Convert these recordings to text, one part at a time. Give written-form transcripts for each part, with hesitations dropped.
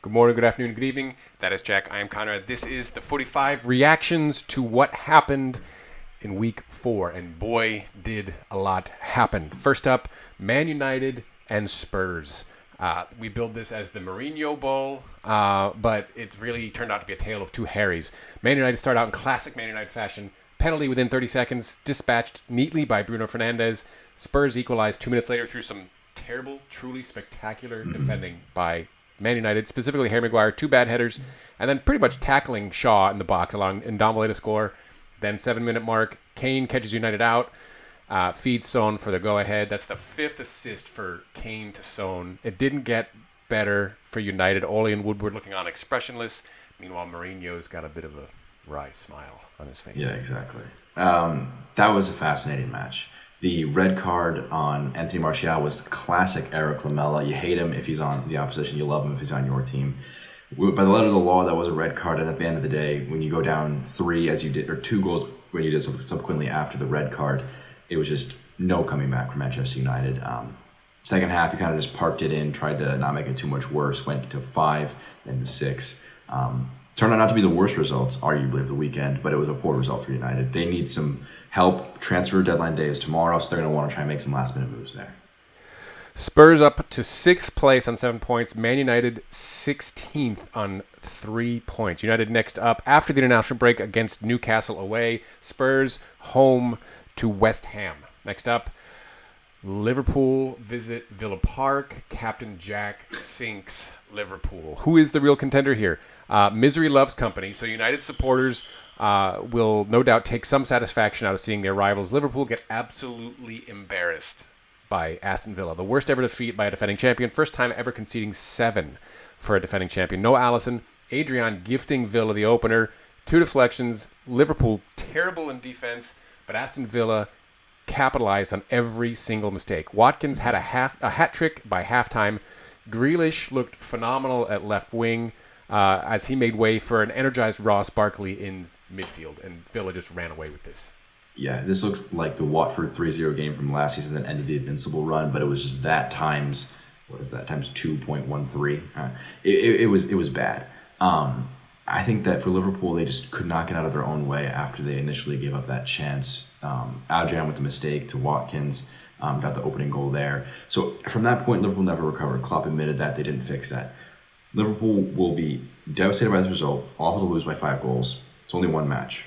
Good morning, good afternoon, good evening. That is Jack. I am Conrad. This is the 45 reactions to what happened in week 4. And boy, did a lot happen. First up, Man United and Spurs. We build this as the Mourinho Bowl, but it's really turned out to be a tale of two Harrys. Man United start out in classic Man United fashion. Penalty within 30 seconds, dispatched neatly by Bruno Fernandes. Spurs equalized 2 minutes later through some terrible, truly spectacular defending by Man United, specifically Harry Maguire, 2 bad headers, and then pretty much tackling Shaw in the box, allowing Ndombele to score. Then 7-minute mark, Kane catches United out, feeds Son for the go-ahead. That's the 5th assist for Kane to Son. It didn't get better for United. Ole and Woodward looking on expressionless. Meanwhile, Mourinho's got a bit of a wry smile on his face. Yeah, exactly. That was a fascinating match. The red card on Anthony Martial was classic Eric Lamela. You hate him if he's on the opposition. You love him if he's on your team. By the letter of the law, that was a red card. And at the end of the day, when you go down 3 as you did, or 2 goals when you did subsequently after the red card, it was just no coming back from Manchester United. Second half, he kind of just parked it in, tried to not make it too much worse, went to 5 and 6. Turned out not to be the worst results, arguably, of the weekend, but it was a poor result for United. They need some help. Transfer deadline day is tomorrow, so they're going to want to try and make some last-minute moves there. Spurs up to 6th place on 7 points. Man United 16th on 3 points. United next up after the international break against Newcastle away. Spurs home to West Ham. Next up, Liverpool visit Villa Park. Captain Jack sinks Liverpool. Who is the real contender here? Misery loves company, so United supporters will no doubt take some satisfaction out of seeing their rivals Liverpool get absolutely embarrassed by Aston Villa. The worst ever defeat by a defending champion. First time ever conceding 7 for a defending champion. No Alisson. Adrian gifting Villa the opener. 2 deflections. Liverpool terrible in defense, but Aston Villa capitalized on every single mistake. Watkins had a hat trick by halftime. Grealish looked phenomenal at left wing as he made way for an energized Ross Barkley in midfield, and Villa just ran away with this. Yeah, this looked like the Watford 3-0 game from last season that ended the Invincible run, but it was just that times, times 2.13. It was bad. I think that for Liverpool, they just could not get out of their own way after they initially gave up that chance. Adrian with the mistake to Watkins, got the opening goal there. So from that point, Liverpool never recovered. Klopp admitted that they didn't fix that. Liverpool will be devastated by this result, awful to lose by 5 goals. It's only 1 match.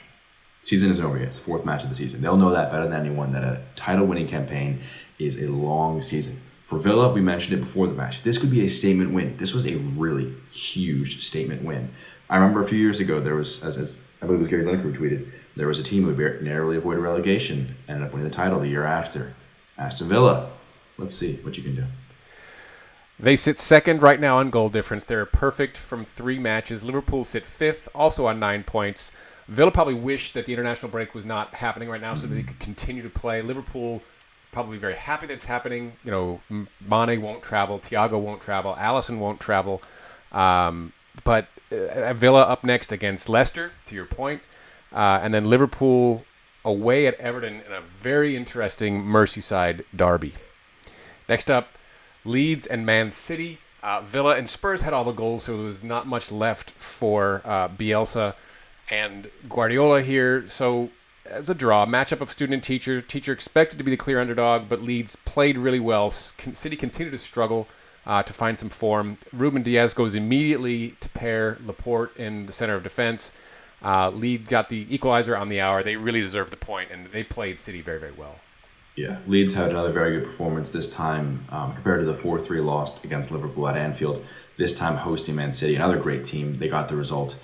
Season isn't over yet. It's the 4th match of the season. They'll know that better than anyone, that a title-winning campaign is a long season. For Villa, we mentioned it before the match. This could be a statement win. This was a really huge statement win. I remember a few years ago, there was, as I believe it was Gary Lineker who tweeted, there was a team who narrowly avoided relegation, ended up winning the title the year after. Aston Villa. Let's see what you can do. They sit 2nd right now on goal difference. They're perfect from 3 matches. Liverpool sit 5th, also on 9 points. Villa probably wish that the international break was not happening right now so that they could continue to play. Liverpool probably very happy that it's happening. You know, Mane won't travel. Thiago won't travel. Alisson won't travel. But Villa up next against Leicester, to your point. And then Liverpool away at Everton in a very interesting Merseyside derby. Next up, Leeds and Man City. Villa and Spurs had all the goals, so there was not much left for Bielsa and Guardiola here. So as a draw, matchup of student and teacher. Teacher expected to be the clear underdog, but Leeds played really well. City continued to struggle to find some form. Ruben Diaz goes immediately to pair Laporte in the center of defense. Leeds got the equalizer on the hour. They really deserved the point, and they played City very, very well. Yeah, Leeds had another very good performance this time compared to the 4-3 loss against Liverpool at Anfield. This time hosting Man City, another great team. They got the result.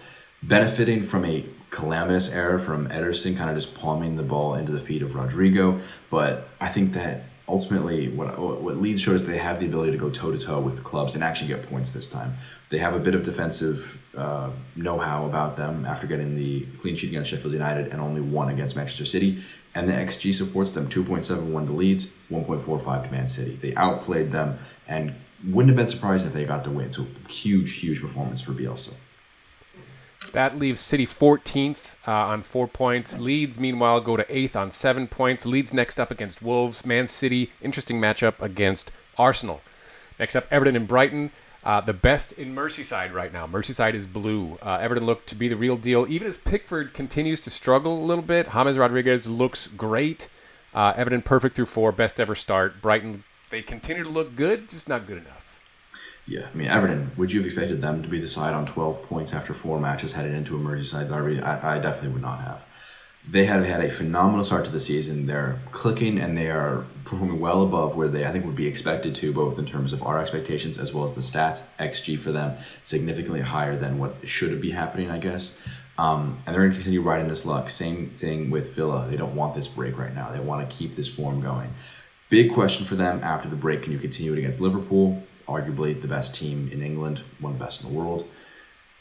Benefiting from a calamitous error from Ederson, kind of just palming the ball into the feet of Rodrigo. But I think that ultimately what Leeds showed is they have the ability to go toe-to-toe with clubs and actually get points this time. They have a bit of defensive know-how about them after getting the clean sheet against Sheffield United and only 1 against Manchester City. And the XG supports them, 2.71 to Leeds, 1.45 to Man City. They outplayed them and wouldn't have been surprising if they got the win. So huge, huge performance for Bielsa. That leaves City 14th on 4 points. Leeds, meanwhile, go to 8th on 7 points. Leeds next up against Wolves. Man City, interesting matchup against Arsenal. Next up, Everton and Brighton. The best in Merseyside right now. Merseyside is blue. Everton look to be the real deal. Even as Pickford continues to struggle a little bit, James Rodriguez looks great. Everton perfect through 4, best ever start. Brighton, they continue to look good, just not good enough. Yeah, I mean, Everton, would you have expected them to be the side on 12 points after 4 matches headed into a Merseyside derby? I definitely would not have. They have had a phenomenal start to the season. They're clicking and they are performing well above where they, I think, would be expected to, both in terms of our expectations as well as the stats. XG for them significantly higher than what should be happening, I guess. And they're going to continue riding this luck. Same thing with Villa. They don't want this break right now. They want to keep this form going. Big question for them after the break: can you continue it against Liverpool? Arguably the best team in England, one of the best in the world.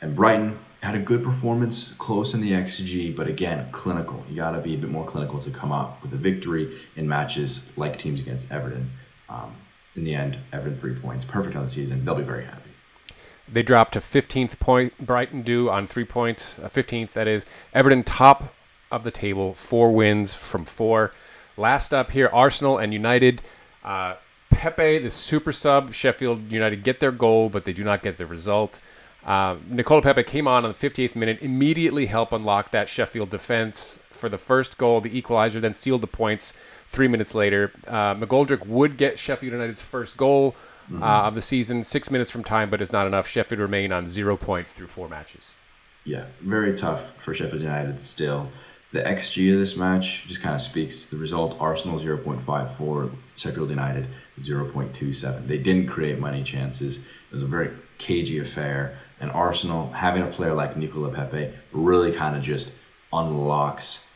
And Brighton had a good performance, close in the XG, but again, clinical. You got to be a bit more clinical to come up with a victory in matches like teams against Everton. In the end, Everton 3 points, perfect on the season. They'll be very happy. They dropped to 15th point. Brighton do on 3 points. 15th, that is. Everton top of the table, 4 wins from 4. Last up here, Arsenal and United. Pepe, the super sub, Sheffield United get their goal, but they do not get the result. Nicola Pepe came on the 58th minute, immediately helped unlock that Sheffield defense for the first goal, the equalizer, then sealed the points 3 minutes later. McGoldrick would get Sheffield United's first goal of the season, 6 minutes from time, but it's not enough. Sheffield remain on 0 points through 4 matches. Yeah, very tough for Sheffield United still. The XG of this match just kind of speaks to the result. Arsenal 0.54, Sheffield United 0.27. They didn't create many chances. It was a very cagey affair. And Arsenal, having a player like Nicola Pepe, really kind of just unlocks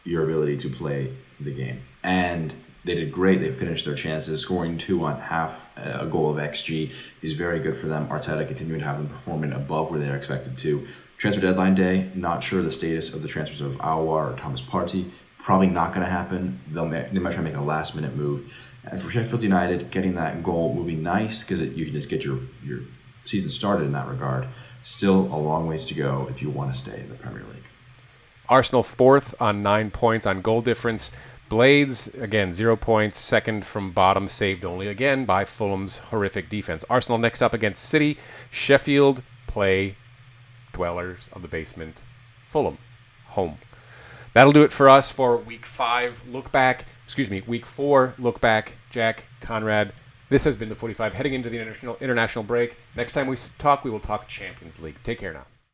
your ability to play the game. And they did great. They finished their chances. Scoring 2 on half a goal of XG is very good for them. Arteta continuing to have them performing above where they're expected to. Transfer deadline day, not sure the status of the transfers of Aouar or Thomas Partey. Probably not going to happen. They might try to make a last-minute move. And for Sheffield United, getting that goal will be nice because you can just get your season started in that regard. Still a long ways to go if you want to stay in the Premier League. Arsenal 4th on 9 points on goal difference. Blades, again, 0 points, second from bottom, saved only again by Fulham's horrific defense. Arsenal next up against City. Sheffield play dwellers of the basement. Fulham, home. That'll do it for us for week 4 look back. Jack, Conrad. This has been the 45 heading into the international break. Next time we talk, we will talk Champions League. Take care now.